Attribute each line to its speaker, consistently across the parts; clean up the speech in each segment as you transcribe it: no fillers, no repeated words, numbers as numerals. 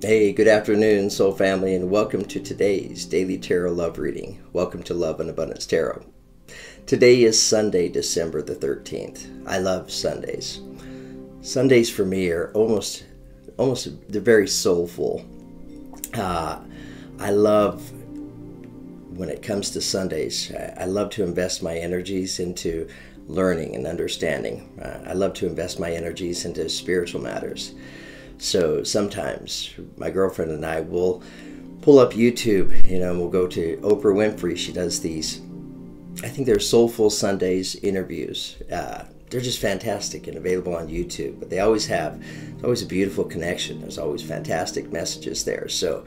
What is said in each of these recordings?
Speaker 1: Hey, good afternoon, Soul Family, and welcome to today's Daily Tarot Love Reading. Welcome to Love and Abundance Tarot. Today is Sunday, December the 13th. I love Sundays. Sundays for me are almost they're very soulful. I love, when it comes to Sundays, I love to invest my energies into learning and understanding. I love to invest my energies into spiritual matters. So sometimes my girlfriend and I will pull up YouTube, and we'll go to Oprah Winfrey. She does these, I think they're Soulful Sundays interviews. They're just fantastic and available on YouTube. But they always have, it's always a beautiful connection. There's always fantastic messages there. So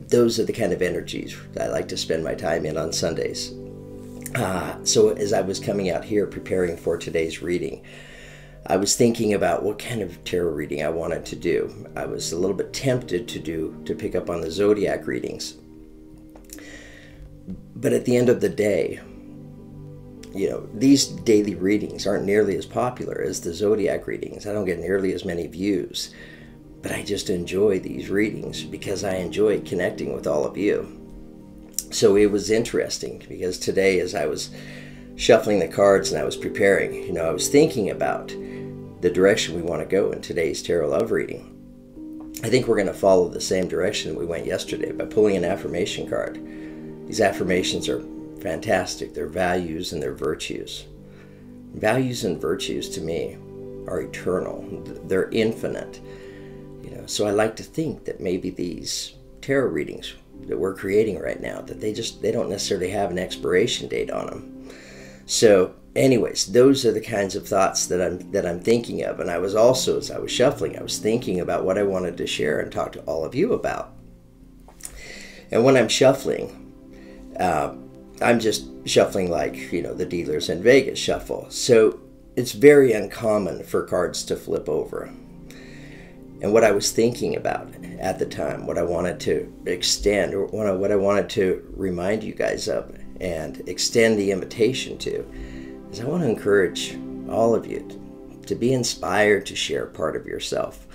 Speaker 1: those are the kind of energies that I like to spend my time in on Sundays. So as I was coming out here preparing for today's reading, I was thinking about what kind of tarot reading I wanted to do. I was a little bit tempted to pick up on the zodiac readings. But at the end of the day, these daily readings aren't nearly as popular as the zodiac readings. I don't get nearly as many views, but I just enjoy these readings because I enjoy connecting with all of you. So it was interesting because today, as I was shuffling the cards and I was preparing, I was thinking about the direction we want to go in today's tarot love reading. I think we're going to follow the same direction we went yesterday by pulling an affirmation card. These affirmations are fantastic. They're values and they're virtues. Values and virtues to me are eternal. They're infinite. So I like to think that maybe these tarot readings that we're creating right now, that they don't necessarily have an expiration date on them. So anyways, those are the kinds of thoughts that I'm thinking of. And I was also, as I was shuffling, I was thinking about what I wanted to share and talk to all of you about. And when I'm shuffling, I'm just shuffling like, the dealers in Vegas shuffle. So it's very uncommon for cards to flip over. And what I was thinking about at the time, what I wanted to extend, or what I wanted to remind you guys of and extend the invitation to, is I want to encourage all of you to be inspired to share part of yourself.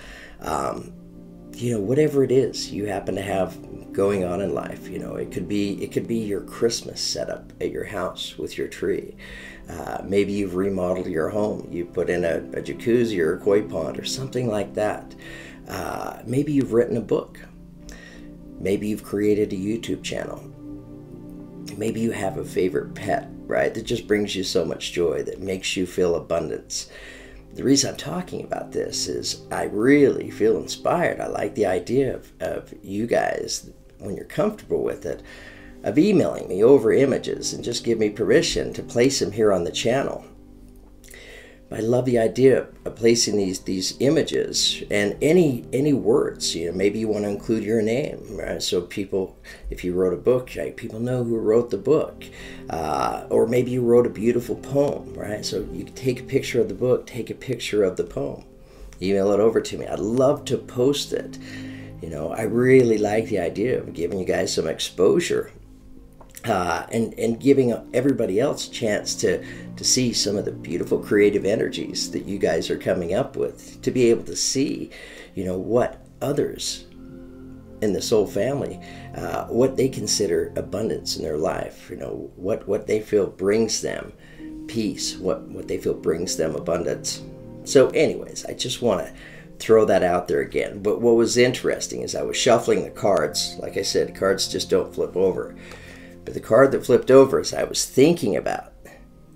Speaker 1: Whatever it is you happen to have going on in life, it could be your Christmas setup at your house with your tree. Maybe you've remodeled your home. You put in a jacuzzi or a koi pond or something like that. Maybe you've written a book. Maybe you've created a YouTube channel. Maybe you have a favorite pet, right, that just brings you so much joy, that makes you feel abundance. The reason I'm talking about this is I really feel inspired. I like the idea of you guys, when you're comfortable with it, of emailing me over images and just give me permission to place them here on the channel. I love the idea of placing these images and any words. Maybe you want to include your name, right? So people, if you wrote a book, right, people know who wrote the book. Or maybe you wrote a beautiful poem, right? So you take a picture of the book, take a picture of the poem, email it over to me. I'd love to post it. I really like the idea of giving you guys some exposure. And giving everybody else a chance to see some of the beautiful creative energies that you guys are coming up with, to be able to see, what others in the soul family, what they consider abundance in their life, what they feel brings them peace, what they feel brings them abundance. So anyways, I just want to throw that out there again. But what was interesting is I was shuffling the cards. Like I said, cards just don't flip over. But the card that flipped over, as I was thinking about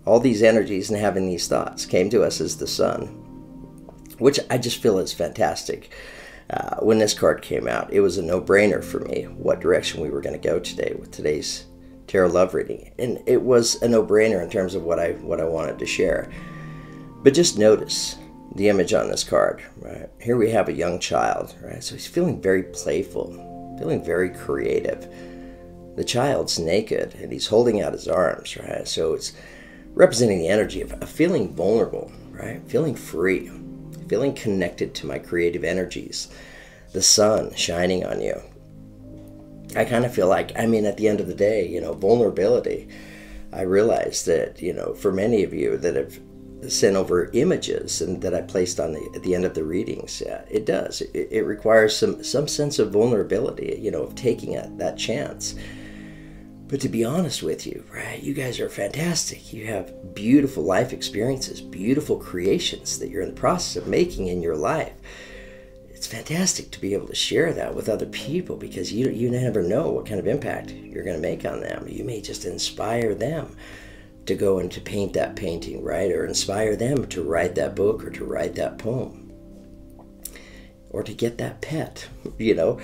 Speaker 1: all these energies and having these thoughts, came to us as the Sun, which I just feel is fantastic. When this card came out, it was a no-brainer for me what direction we were going to go today with today's tarot love reading. And it was a no-brainer in terms of what I wanted to share. But just notice the image on this card, right? Here we have a young child, right? So he's feeling very playful, feeling very creative. The child's naked and he's holding out his arms, right? So it's representing the energy of feeling vulnerable, right? Feeling free, feeling connected to my creative energies. The sun shining on you. I kind of feel like, at the end of the day, vulnerability. I realize that, for many of you that have sent over images and that I placed on at the end of the readings. It does. It requires some sense of vulnerability, you know, of taking that chance. But to be honest with you, right, you guys are fantastic. You have beautiful life experiences, beautiful creations that you're in the process of making in your life. It's fantastic to be able to share that with other people, because you never know what kind of impact you're going to make on them. You may just inspire them to go and to paint that painting, right? Or inspire them to write that book or to write that poem or to get that pet, you know.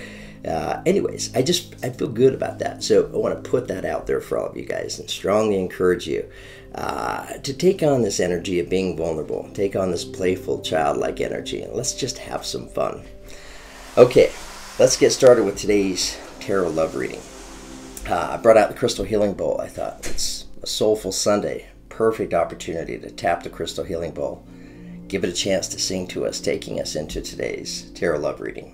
Speaker 1: Anyways, I feel good about that. So I want to put that out there for all of you guys and strongly encourage you to take on this energy of being vulnerable, take on this playful, childlike energy, and let's just have some fun. Okay, let's get started with today's tarot love reading. I brought out the Crystal Healing Bowl. I thought it's a soulful Sunday, perfect opportunity to tap the Crystal Healing Bowl, give it a chance to sing to us, taking us into today's tarot love reading.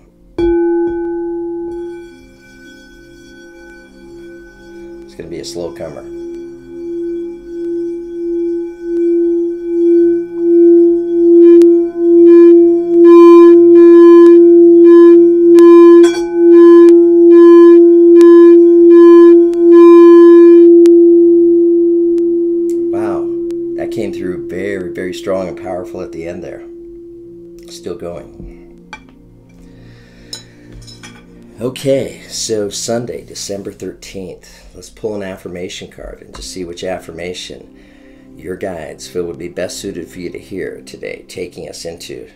Speaker 1: It's going to be a slow comer. Wow, that came through very, very strong and powerful at the end there. Still going. Okay, so Sunday, December 13th. Let's pull an affirmation card and just see which affirmation your guides feel would be best suited for you to hear today, taking us into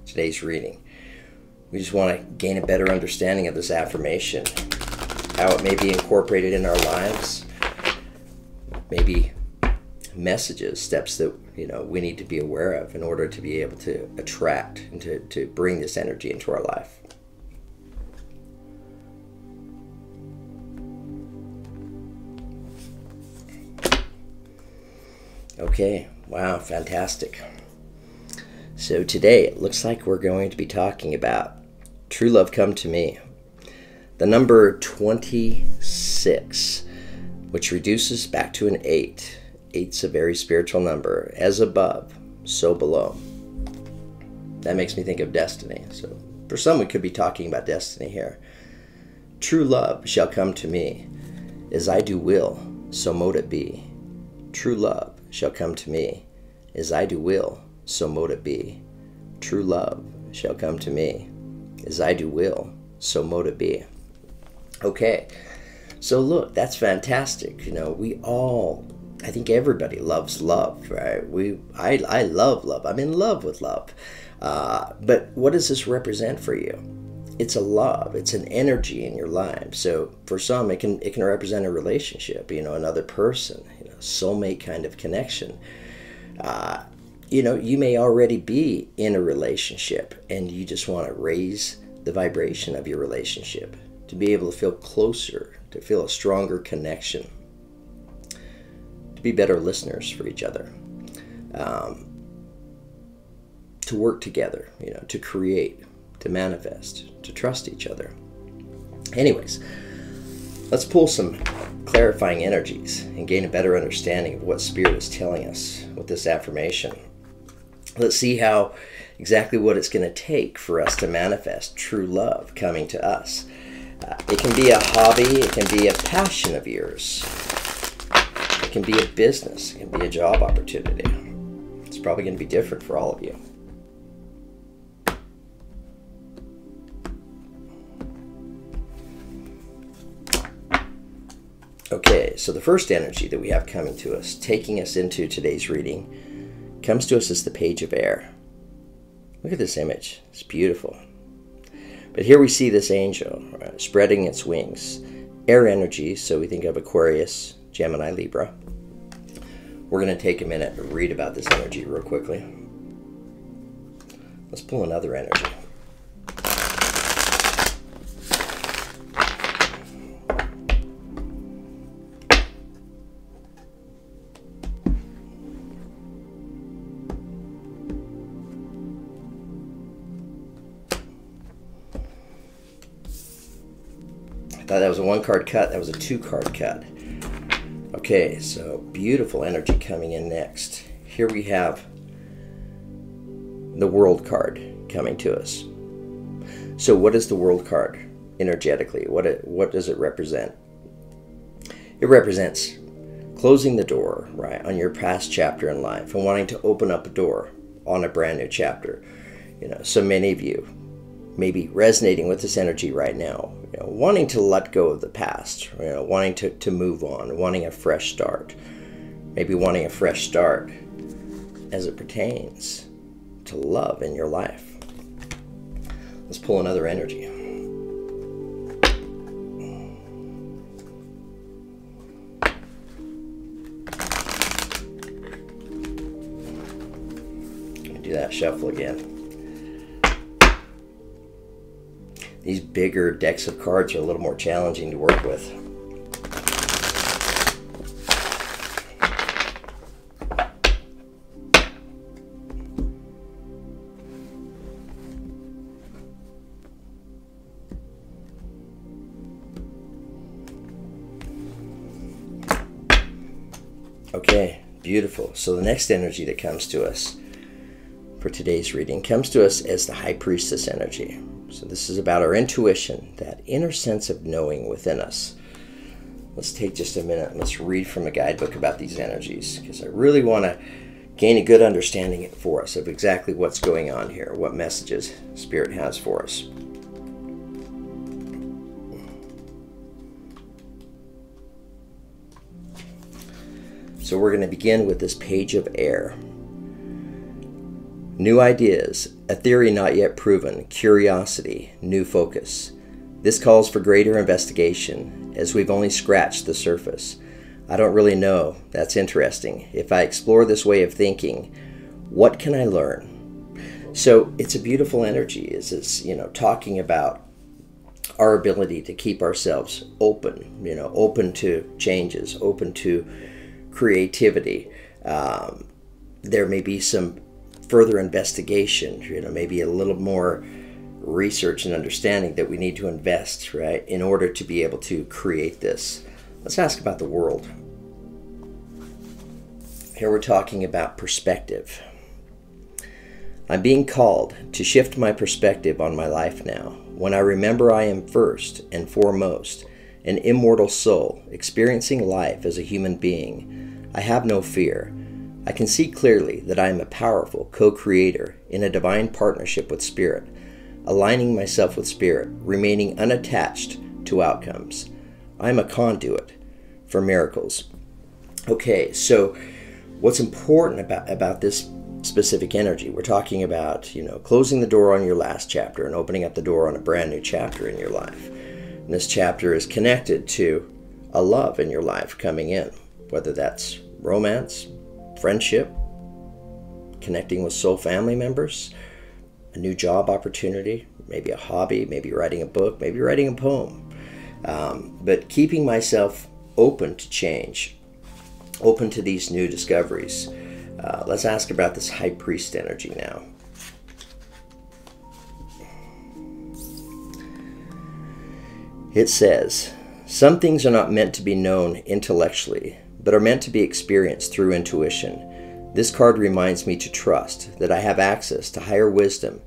Speaker 1: today's reading. We just want to gain a better understanding of this affirmation, how it may be incorporated in our lives, maybe messages, steps that we need to be aware of in order to be able to attract and to bring this energy into our life. Okay, wow, fantastic. So today it looks like we're going to be talking about True Love Come to Me. The number 26, which reduces back to an 8. 8's a very spiritual number. As above, so below. That makes me think of destiny. So for some, we could be talking about destiny here. True love shall come to me. As I do will, so mote it be. True love shall come to me. As I do will, so mote it be. True love shall come to me. As I do will, so mote it be. Okay, so look, that's fantastic. We all, I think everybody loves love, right? I love love. I'm in love with love. But what does this represent for you? It's a love. It's an energy in your life. So for some, it can represent a relationship, another person, soulmate kind of connection. You may already be in a relationship and you just want to raise the vibration of your relationship to be able to feel closer, to feel a stronger connection, to be better listeners for each other, to work together, to create, to manifest, to trust each other. Anyways, let's pull some clarifying energies and gain a better understanding of what Spirit is telling us with this affirmation. Let's see exactly what it's going to take for us to manifest true love coming to us. It can be a hobby, it can be a passion of yours, it can be a business, it can be a job opportunity. It's probably going to be different for all of you. Okay, so the first energy that we have coming to us, taking us into today's reading, comes to us as the Page of Air. Look at this image. It's beautiful. But here we see this angel spreading its wings. Air energy, so we think of Aquarius, Gemini, Libra. We're going to take a minute to read about this energy real quickly. Let's pull another energy. I thought that was a 1-card cut. That was a 2-card cut. Okay, so beautiful energy coming in next. Here we have the World card coming to us. So what is the World card energetically? What does it represent? It represents closing the door, right, on your past chapter in life and wanting to open up a door on a brand new chapter. So many of you may be resonating with this energy right now, wanting to let go of the past, wanting to move on, wanting a fresh start, maybe wanting a fresh start as it pertains to love in your life. Let's pull another energy. Do that shuffle again. These bigger decks of cards are a little more challenging to work with. Okay, beautiful. So the next energy that comes to us for today's reading comes to us as the High Priestess energy. So this is about our intuition, that inner sense of knowing within us. Let's take just a minute and let's read from a guidebook about these energies, because I really want to gain a good understanding for us of exactly what's going on here, what messages Spirit has for us. So we're going to begin with this page of air. New ideas, a theory not yet proven, curiosity, new focus. This calls for greater investigation, as we've only scratched the surface. I don't really know. That's interesting. If I explore this way of thinking, what can I learn? So it's a beautiful energy. It's talking about our ability to keep ourselves open, open to changes, open to creativity. There may be some further investigation, maybe a little more research and understanding that we need to invest, right, in order to be able to create this. Let's ask about the world. Here we're talking about perspective. I'm being called to shift my perspective on my life now. When I remember I am first and foremost an immortal soul experiencing life as a human being, I have no fear. I can see clearly that I am a powerful co-creator in a divine partnership with Spirit, aligning myself with Spirit, remaining unattached to outcomes. I am a conduit for miracles. Okay, so what's important about this specific energy? We're talking about, closing the door on your last chapter and opening up the door on a brand new chapter in your life. And this chapter is connected to a love in your life coming in, whether that's romance, friendship, connecting with soul family members, a new job opportunity, maybe a hobby, maybe writing a book, maybe writing a poem. But keeping myself open to change, open to these new discoveries. Let's ask about this High Priest energy now. It says, some things are not meant to be known intellectually, but are meant to be experienced through intuition. This card reminds me to trust that I have access to higher wisdom,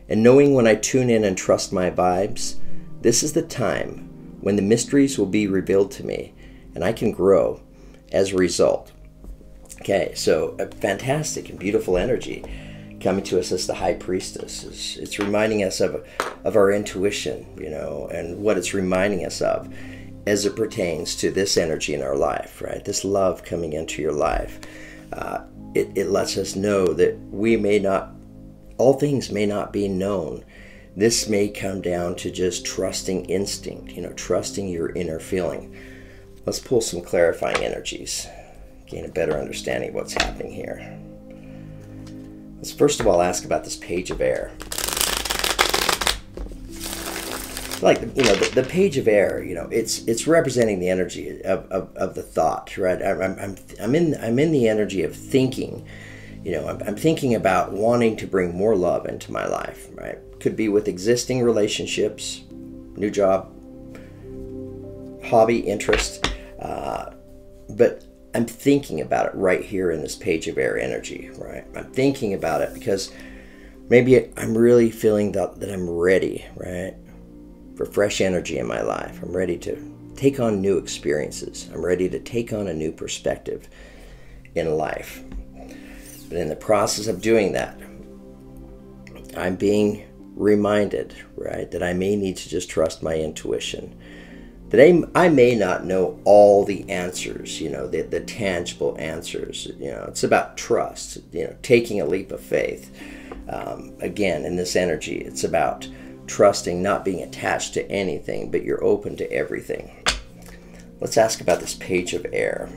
Speaker 1: and knowing when I tune in and trust my vibes, this is the time when the mysteries will be revealed to me, and I can grow as a result. Okay, so a fantastic and beautiful energy coming to us as the High Priestess. It's reminding us of our intuition, and what it's reminding us of as it pertains to this energy in our life, right? This love coming into your life. It lets us know that all things may not be known. This may come down to just trusting instinct, trusting your inner feeling. Let's pull some clarifying energies, gain a better understanding of what's happening here. Let's first of all ask about this page of air. Like, the page of air, it's representing the energy of the thought, right? I'm in the energy of thinking. I'm thinking about wanting to bring more love into my life, right? Could be with existing relationships, new job, hobby, interest, but I'm thinking about it right here in this page of air energy, right? I'm thinking about it because Maybe I'm really feeling that I'm ready, right, for fresh energy in my life. I'm ready to take on new experiences. I'm ready to take on a new perspective in life. But in the process of doing that, I'm being reminded, right, that I may need to just trust my intuition. That I may not know all the answers, the tangible answers. It's about trust, taking a leap of faith. Again, in this energy, it's about trusting, not being attached to anything, but you're open to everything. Let's ask about this Page of Air.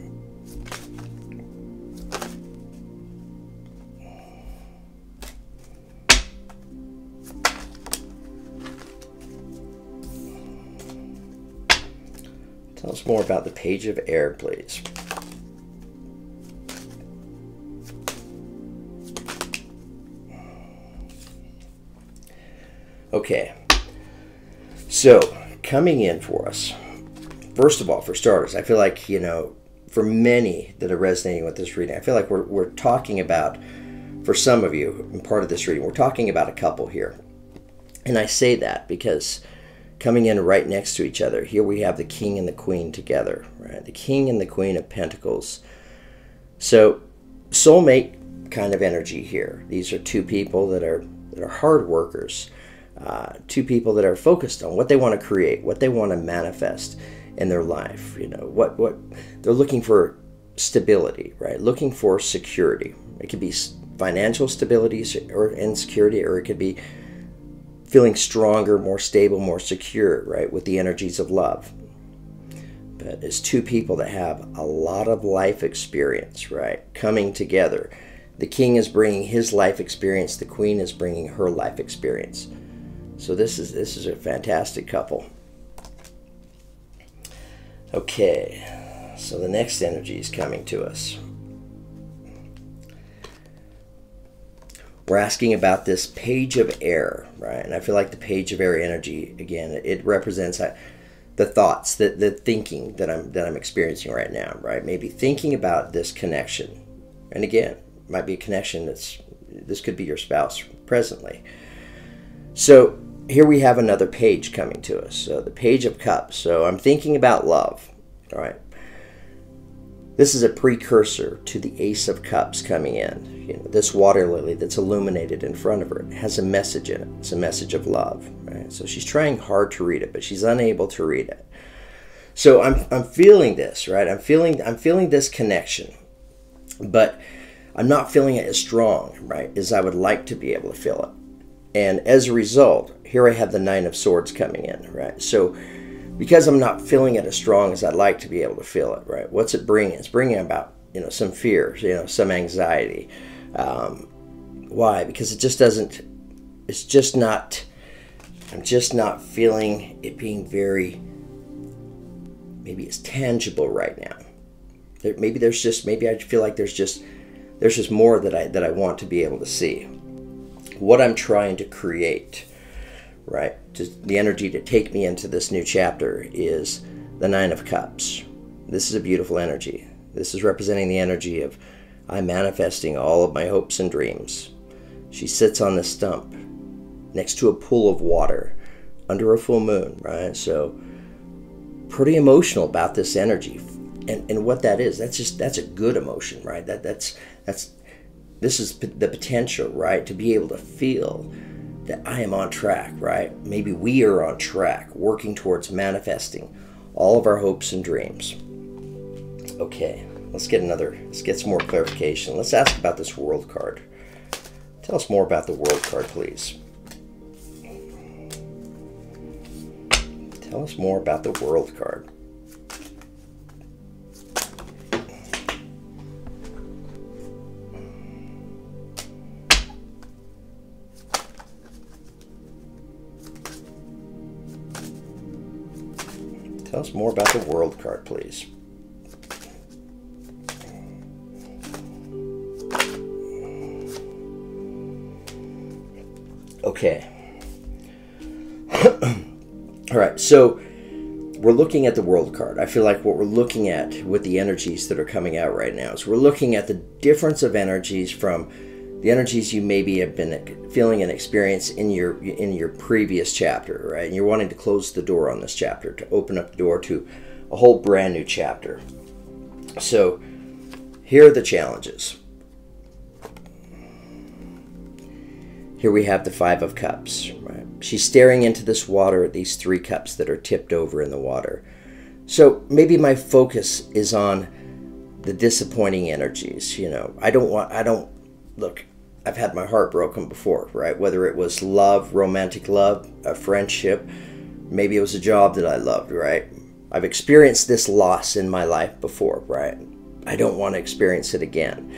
Speaker 1: Tell us more about the Page of Air, please. Okay, so coming in for us, first of all, for starters, I feel like, for many that are resonating with this reading, I feel like we're talking about, for some of you, in part of this reading, we're talking about a couple here. And I say that because coming in right next to each other, here we have the King and the Queen together, right? The King and the Queen of Pentacles. So soulmate kind of energy here. These are two people that are hard workers. Two people that are focused on what they want to create, what they want to manifest in their life. What they're looking for, stability, right? Looking for security. It could be financial stability or insecurity, or it could be feeling stronger, more stable, more secure, right? With the energies of love. But it's two people that have a lot of life experience, right? Coming together. The King is bringing his life experience. The Queen is bringing her life experience. So this is a fantastic couple. Okay, so the next energy is coming to us. We're asking about this Page of Air, right? And I feel like the Page of Air energy, again, it represents the thoughts, the thinking that I'm experiencing right now, right? Maybe thinking about this connection. And again, it might be a connection this could be your spouse presently. So here we have another page coming to us. So the Page of Cups. So I'm thinking about love. All right. This is a precursor to the Ace of Cups coming in. This water lily that's illuminated in front of her, it has a message in it. It's a message of love. Right? So she's trying hard to read it, but she's unable to read it. So I'm feeling this, right? I'm feeling this connection, but I'm not feeling it as strong, right, as I would like to be able to feel it. And as a result, here I have the Nine of Swords coming in, right? So because I'm not feeling it as strong as I'd like to be able to feel it, right? What's it bringing? It's bringing about, some fear, some anxiety. Why? Because it just doesn't, it's just not, I'm just not feeling it being very, maybe it's tangible right now. Maybe I feel like there's just more that I want to be able to see. What I'm trying to create, right? Just the energy to take me into this new chapter is the Nine of Cups. This is a beautiful energy. This is representing the energy of I'm manifesting all of my hopes and dreams. She sits on the stump next to a pool of water under a full moon, right? So pretty emotional about this energy. And what that is, that's a good emotion, right? This is the potential, right? To be able to feel that I am on track, right? Maybe we are on track, working towards manifesting all of our hopes and dreams. Okay, let's get some more clarification. Let's ask about this World card. Tell us more about the World card, please. Tell us more about the World card. Tell us more about the World card, please. Okay. All right, so we're looking at the World card. I feel like what we're looking at with the energies that are coming out right now is we're looking at the difference of energies from the energies you maybe have been feeling and experiencing in your previous chapter, right? And you're wanting to close the door on this chapter, to open up the door to a whole brand new chapter. So here are the challenges. Here we have the Five of Cups, right? She's staring into this water, these 3 cups that are tipped over in the water. So maybe my focus is on the disappointing energies. Look, I've had my heart broken before, right? Whether it was love, romantic love, a friendship, maybe it was a job that I loved, right? I've experienced this loss in my life before, right? I don't want to experience it again.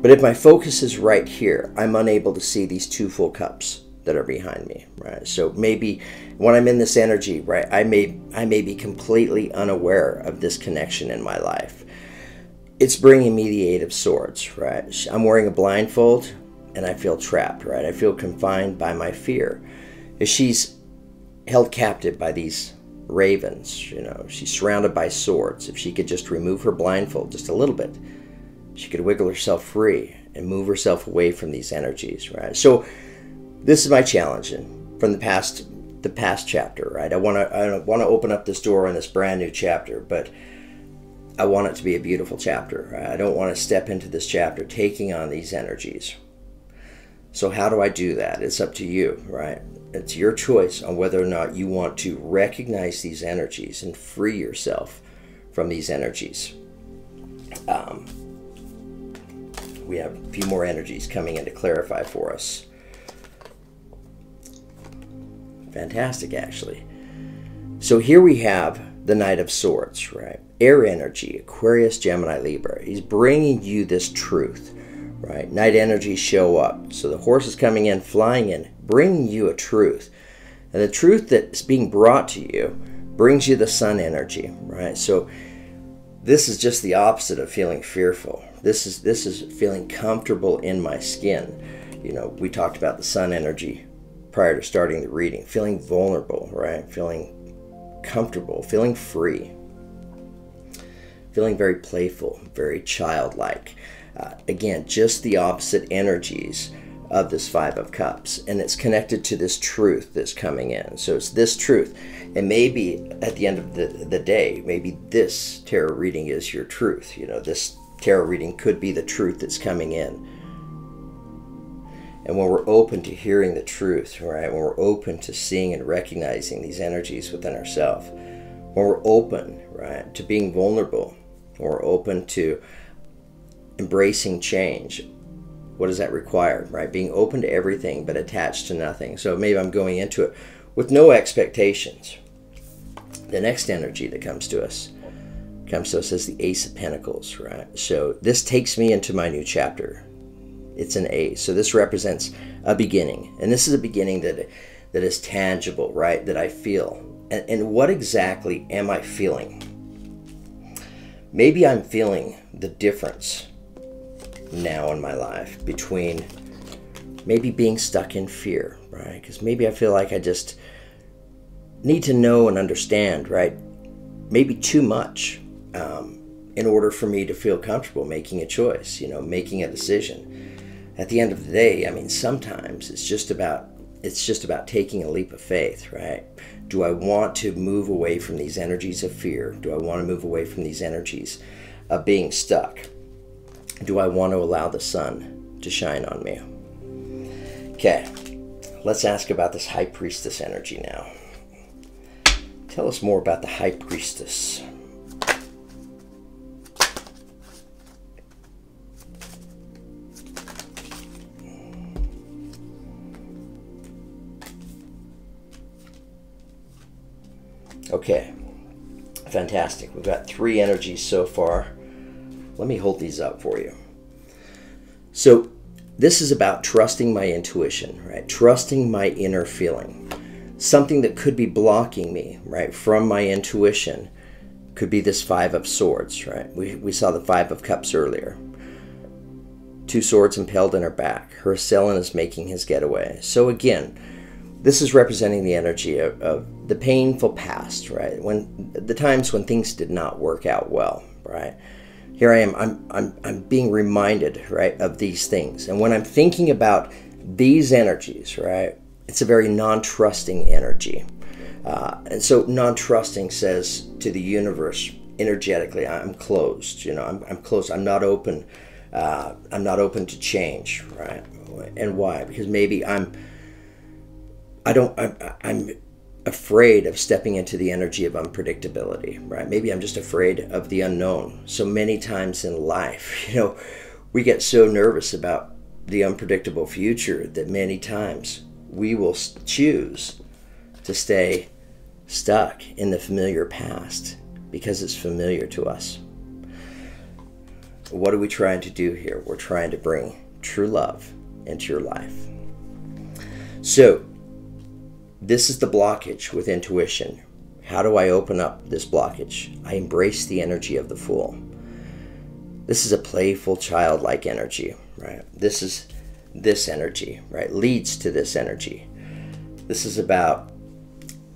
Speaker 1: But if my focus is right here, I'm unable to see these 2 full cups that are behind me, right? So maybe when I'm in this energy, right, I may be completely unaware of this connection in my life. It's bringing me the Eight of Swords, right? I'm wearing a blindfold and I feel trapped, right? I feel confined by my fear. She's held captive by these ravens, she's surrounded by swords. If she could just remove her blindfold just a little bit, she could wiggle herself free and move herself away from these energies, right? So this is my challenge from the past chapter, right? I want to open up this door in this brand new chapter, but I want it to be a beautiful chapter, right? I don't want to step into this chapter taking on these energies. So how do I do that? It's up to you, right? It's your choice on whether or not you want to recognize these energies and free yourself from these energies. We have a few more energies coming in to clarify for us. Fantastic, actually. So here we have the Knight of Swords, right? Air energy, Aquarius, Gemini, Libra. He's bringing you this truth, right? Night energies show up. So the horse is coming in, flying in, bringing you a truth. And the truth that's being brought to you brings you the sun energy, right? So this is just the opposite of feeling fearful. This is feeling comfortable in my skin. We talked about the sun energy prior to starting the reading. Feeling vulnerable, right? Feeling comfortable, feeling free. Feeling very playful, very childlike. Again, just the opposite energies of this Five of Cups. And it's connected to this truth that's coming in. So it's this truth. And maybe at the end of the day, maybe this tarot reading is your truth. This tarot reading could be the truth that's coming in. And when we're open to hearing the truth, right? When we're open to seeing and recognizing these energies within ourselves, when we're open, right, to being vulnerable, when we're open to embracing change, what does that require, right? Being open to everything but attached to nothing. So maybe I'm going into it with no expectations. The next energy that comes to us as the Ace of Pentacles, right? So this takes me into my new chapter. It's an ace. So this represents a beginning. And this is a beginning that is tangible, right? That I feel. And what exactly am I feeling? Maybe I'm feeling the difference now in my life between maybe being stuck in fear, right? Because maybe I feel like I just need to know and understand, right? Maybe too much in order for me to feel comfortable making a choice, making a decision. At the end of the day, I mean, sometimes it's just about taking a leap of faith, right? Do I want to move away from these energies of fear? Do I want to move away from these energies of being stuck? Do I want to allow the sun to shine on me? Okay, let's ask about this High Priestess energy now. Tell us more about the High Priestess. Okay, fantastic. We've got 3 energies so far. Let me hold these up for you. So this is about trusting my intuition, right? Trusting my inner feeling. Something that could be blocking me, right, from my intuition could be this Five of Swords, right? We saw the Five of Cups earlier. 2 swords impaled in her back. Her assailant is making his getaway. So again, this is representing the energy of the painful past, right? When the times when things did not work out well, right? here I am, I'm being reminded, right, of these things. And when I'm thinking about these energies, right, it's a very non-trusting energy. And so non-trusting says to the universe, energetically, I'm closed, I'm closed. I'm not open to change, right? And why? Because maybe I'm afraid of stepping into the energy of unpredictability, right? Maybe I'm just afraid of the unknown. So many times in life, we get so nervous about the unpredictable future that many times we will choose to stay stuck in the familiar past because it's familiar to us. What are we trying to do here? We're trying to bring true love into your life. So this is the blockage with intuition. How do I open up this blockage? I embrace the energy of the Fool. This is a playful, childlike energy, right? This energy, right, leads to this energy. This is about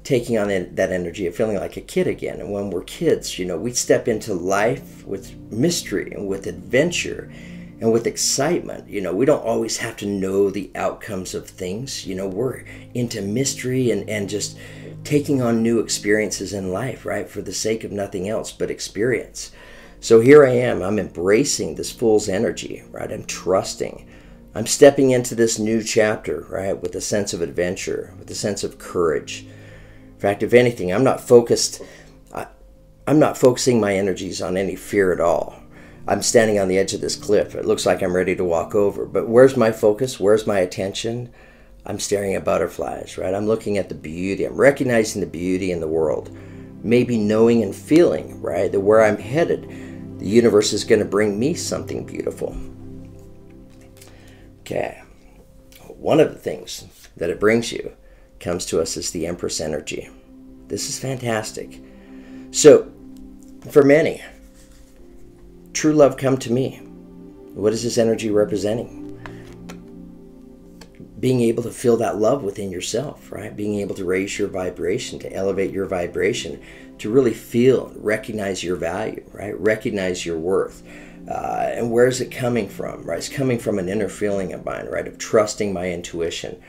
Speaker 1: taking on that energy of feeling like a kid again. And when we're kids, we step into life with mystery and with adventure and with excitement. We don't always have to know the outcomes of things. We're into mystery and just taking on new experiences in life, right, for the sake of nothing else but experience. So here I am, I'm embracing this Fool's energy, right? I'm trusting. I'm stepping into this new chapter, right, with a sense of adventure, with a sense of courage. In fact, if anything, I'm not focusing my energies on any fear at all. I'm standing on the edge of this cliff. It looks like I'm ready to walk over. But where's my focus? Where's my attention? I'm staring at butterflies, right? I'm looking at the beauty. I'm recognizing the beauty in the world. Maybe knowing and feeling, right, that where I'm headed, the universe is going to bring me something beautiful. Okay. One of the things that it brings you comes to us as the Empress Energy. This is fantastic. So, for many, true love come to me. What is this energy representing? Being able to feel that love within yourself, right? Being able to raise your vibration, to elevate your vibration, to really feel, recognize your value, right? Recognize your worth. And where is it coming from, right? It's coming from an inner feeling of mine, right? Of trusting my intuition.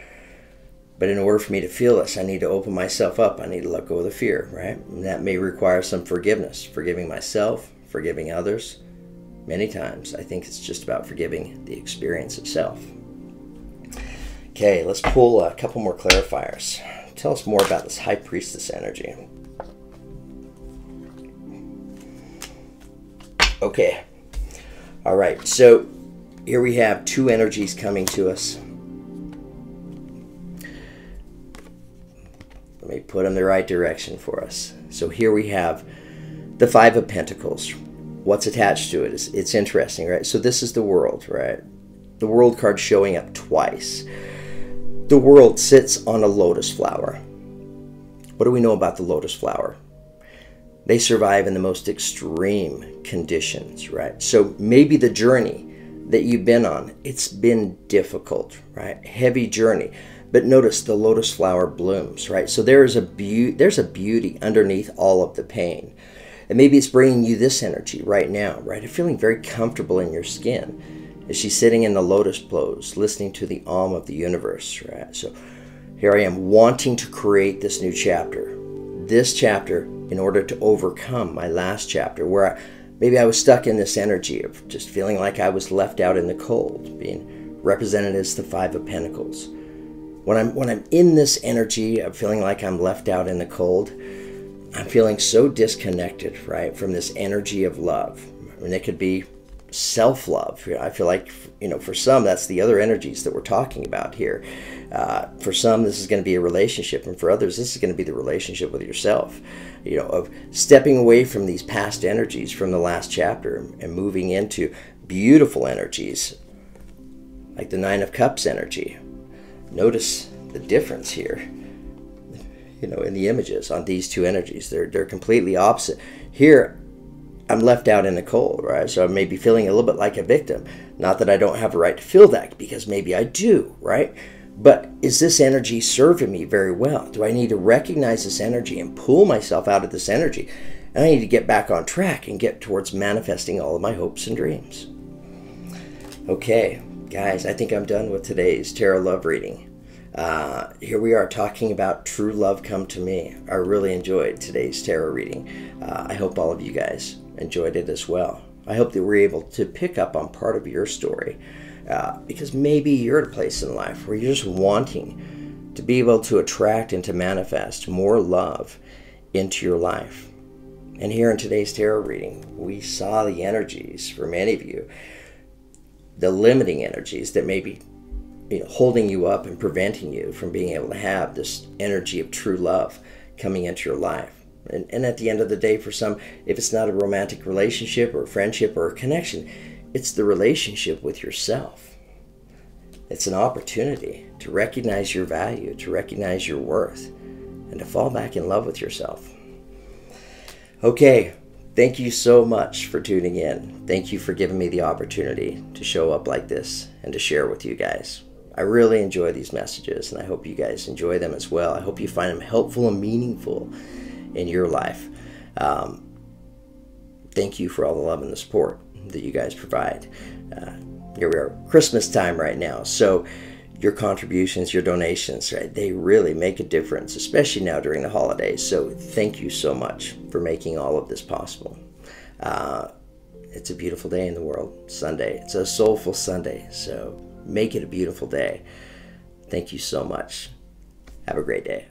Speaker 1: But in order for me to feel this, I need to open myself up. I need to let go of the fear, right? And that may require some forgiveness, forgiving myself, forgiving others. Many times, I think it's just about forgiving the experience itself. Okay, let's pull a couple more clarifiers. Tell us more about this High Priestess energy. Okay. All right, so here we have two energies coming to us. Let me put them in the right direction for us. So here we have the Five of Pentacles. What's attached to it is, it's interesting, right? So this is the World, right? The World card showing up twice. The World sits on a lotus flower. What do we know about the lotus flower? They survive in the most extreme conditions, right? So maybe the journey that you've been on, it's been difficult, right? Heavy journey. But notice the lotus flower blooms, right? So there's a beauty underneath all of the pain. And maybe it's bringing you this energy right now, right? You're feeling very comfortable in your skin as she's sitting in the lotus pose, listening to the Om of the universe, right? So here I am wanting to create this new chapter. This chapter in order to overcome my last chapter where maybe I was stuck in this energy of just feeling like I was left out in the cold, being represented as the Five of Pentacles. When I'm in this energy of feeling like I'm left out in the cold, I'm feeling so disconnected, right, from this energy of love. I mean, it could be self-love. I feel like, for some, that's the other energies that we're talking about here. For some, this is going to be a relationship, and for others, this is going to be the relationship with yourself, of stepping away from these past energies from the last chapter and moving into beautiful energies, like the Nine of Cups energy. Notice the difference here, in the images on these two energies. They're completely opposite. Here, I'm left out in the cold, right? So I may be feeling a little bit like a victim. Not that I don't have a right to feel that, because maybe I do, right? But is this energy serving me very well? Do I need to recognize this energy and pull myself out of this energy And I need to get back on track and get towards manifesting all of my hopes and dreams. Okay, guys, I think I'm done with today's tarot love reading. Here we are talking about true love come to me. I really enjoyed today's tarot reading. I hope all of you guys enjoyed it as well. I hope that we're able to pick up on part of your story, because maybe you're at a place in life where you're just wanting to be able to attract and to manifest more love into your life. And here in today's tarot reading, we saw the energies for many of you, the limiting energies that may be holding you up and preventing you from being able to have this energy of true love coming into your life. And at the end of the day, for some, if it's not a romantic relationship or a friendship or a connection, it's the relationship with yourself. It's an opportunity to recognize your value, to recognize your worth, and to fall back in love with yourself. Okay, thank you so much for tuning in. Thank you for giving me the opportunity to show up like this and to share with you guys. I really enjoy these messages, and I hope you guys enjoy them as well. I hope you find them helpful and meaningful in your life. Thank you for all the love and the support that you guys provide. Here we are, Christmas time right now, so your contributions, your donations, right, they really make a difference, especially now during the holidays. So thank you so much for making all of this possible. It's a beautiful day in the world, Sunday. It's a soulful Sunday, so make it a beautiful day. Thank you so much. Have a great day.